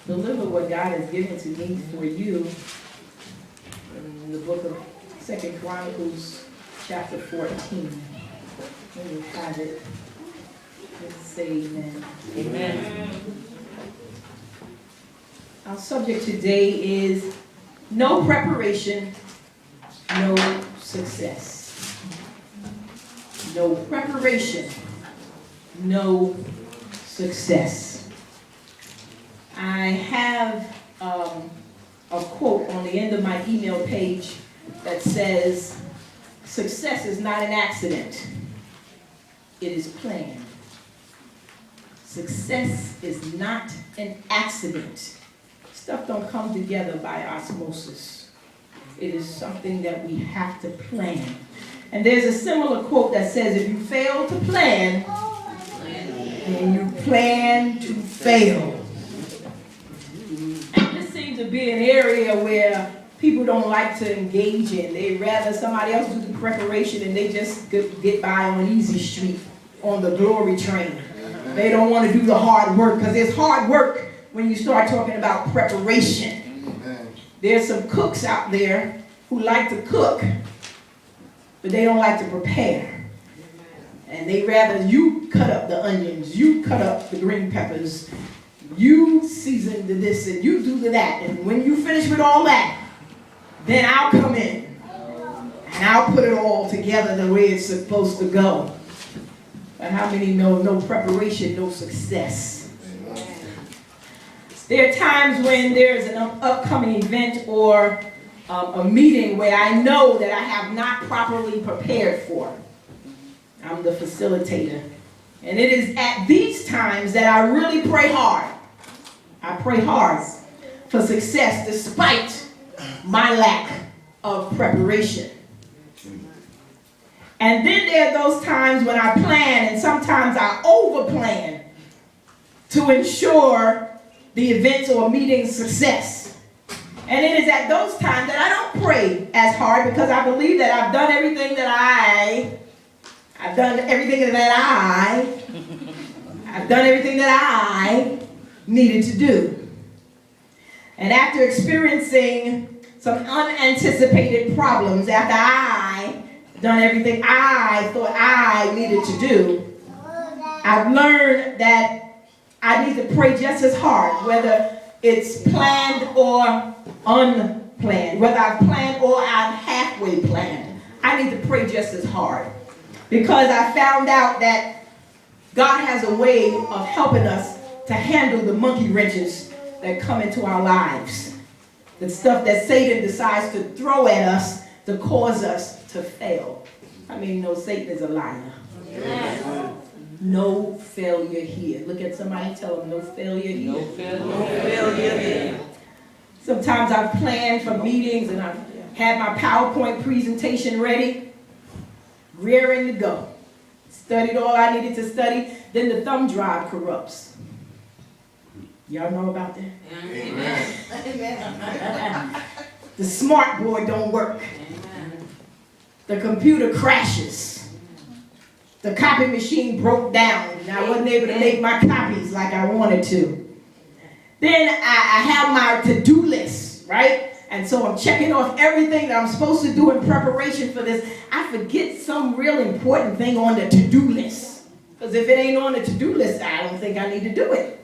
deliver what God has given to me for you in the book of 2 Chronicles, chapter 14. When you have it, let's say amen. Amen. Our subject today is no preparation, no success. No preparation, no success. I have a quote on the end of my email page that says, "Success is not an accident, it is planned." Success is not an accident. Stuff don't come together by osmosis. It is something that we have to plan. And there's a similar quote that says, if you fail to plan, then you plan to fail. And this seems to be an area where people don't like to engage in. They'd rather somebody else do the preparation and they just get by on easy street on the glory train. They don't want to do the hard work, because there's hard work when you start talking about preparation. There's some cooks out there who like to cook, but they don't like to prepare. And they rather you cut up the onions, you cut up the green peppers, you season the this and you do the that. And when you finish with all that, then I'll come in and I'll put it all together the way it's supposed to go. But how many know no preparation, no success? There are times when there's an upcoming event or a meeting where I know that I have not properly prepared for. I'm the facilitator. And it is at these times that I really pray hard. I pray hard for success despite my lack of preparation. And then there are those times when I plan, and sometimes I overplan to ensure the event's or meeting's success. And it is at those times that I don't pray as hard, because I believe that I've done everything that I needed to do. And after experiencing some unanticipated problems, after I done everything I thought I needed to do, I've learned that I need to pray just as hard, whether it's planned or unplanned, whether I've planned or I've halfway planned. I need to pray just as hard, because I found out that God has a way of helping us to handle the monkey wrenches that come into our lives, the stuff that Satan decides to throw at us to cause us to fail. I mean, no, Satan is a liar. Yes. No failure here. Look at somebody and tell them, no failure here. No failure here. Sometimes I've planned for meetings and I've had my PowerPoint presentation ready, rearing to go. Studied all I needed to study. Then the thumb drive corrupts. Y'all know about that? Amen. Amen. The smart board don't work. Amen. The computer crashes. The copy machine broke down and I wasn't able to make my copies like I wanted to. Then I have my to-do list, right? And so I'm checking off everything that I'm supposed to do in preparation for this. I forget some real important thing on the to-do list. Because if it ain't on the to-do list, I don't think I need to do it.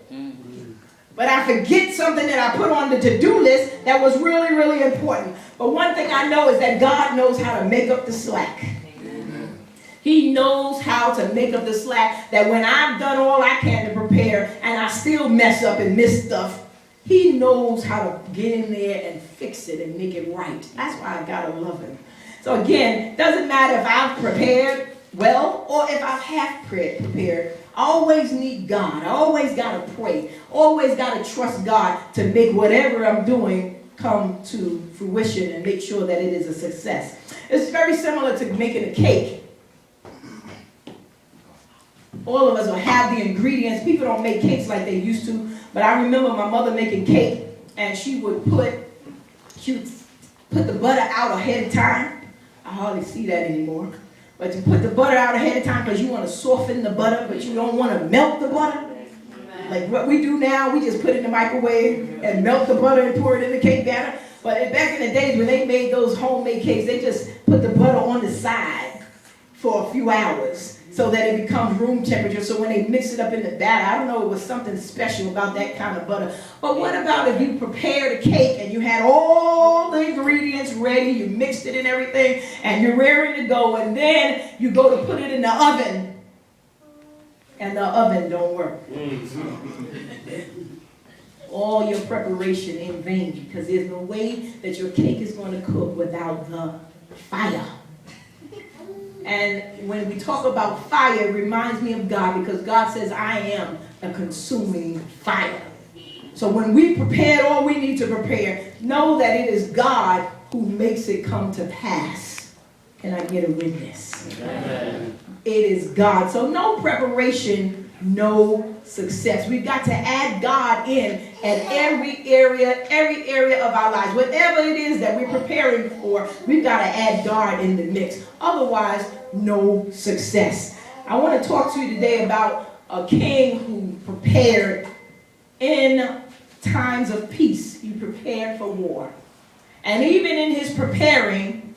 But I forget something that I put on the to-do list that was really, really important. But one thing I know is that God knows how to make up the slack. He knows how to make up the slack, that when I've done all I can to prepare and I still mess up and miss stuff, he knows how to get in there and fix it and make it right. That's why I gotta love him. So again, doesn't matter if I've prepared well or if I've half prepared. I always need God. I always gotta pray. Always gotta trust God to make whatever I'm doing come to fruition and make sure that it is a success. It's very similar to making a cake. All of us will have the ingredients. People don't make cakes like they used to, but I remember my mother making cake, and she would put the butter out ahead of time. I hardly see that anymore. But you put the butter out ahead of time because you want to soften the butter, but you don't want to melt the butter. Like what we do now, we just put it in the microwave and melt the butter and pour it in the cake batter. But back in the days when they made those homemade cakes, they just put the butter on the side for a few hours so that it becomes room temperature. So when they mix it up in the batter, I don't know, it was something special about that kind of butter. But what about if you prepared a cake and you had all the ingredients ready, you mixed it and everything, and you're ready to go, and then you go to put it in the oven, and the oven don't work. All your preparation in vain, because there's no way that your cake is going to cook without the fire. And when we talk about fire, it reminds me of God, because God says, I am a consuming fire. So when we prepared all we need to prepare, know that it is God who makes it come to pass. Can I get a witness? Amen. It is God. So no preparation, no success. We've got to add God in at every area of our lives. Whatever it is that we're preparing for, we've got to add God in the mix. Otherwise, no success. I want to talk to you today about a king who prepared in times of peace. He prepared for war. And even in his preparing,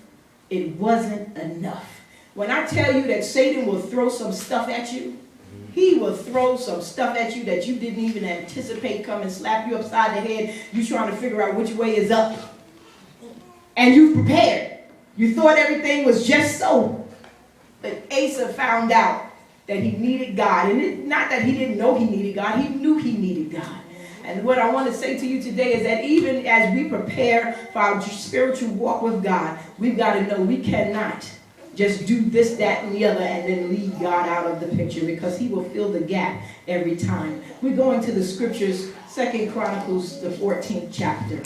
it wasn't enough. When I tell you that Satan will throw some stuff at you, he will throw some stuff at you that you didn't even anticipate coming, slap you upside the head. You trying to figure out which way is up. And you prepared. You thought everything was just so. But Asa found out that he needed God. And it's not that he didn't know he needed God. He knew he needed God. And what I want to say to you today is that even as we prepare for our spiritual walk with God, we've got to know we cannot just do this, that, and the other and then leave God out of the picture, because he will fill the gap every time. We're going to the scriptures, 2 Chronicles, the 14th chapter.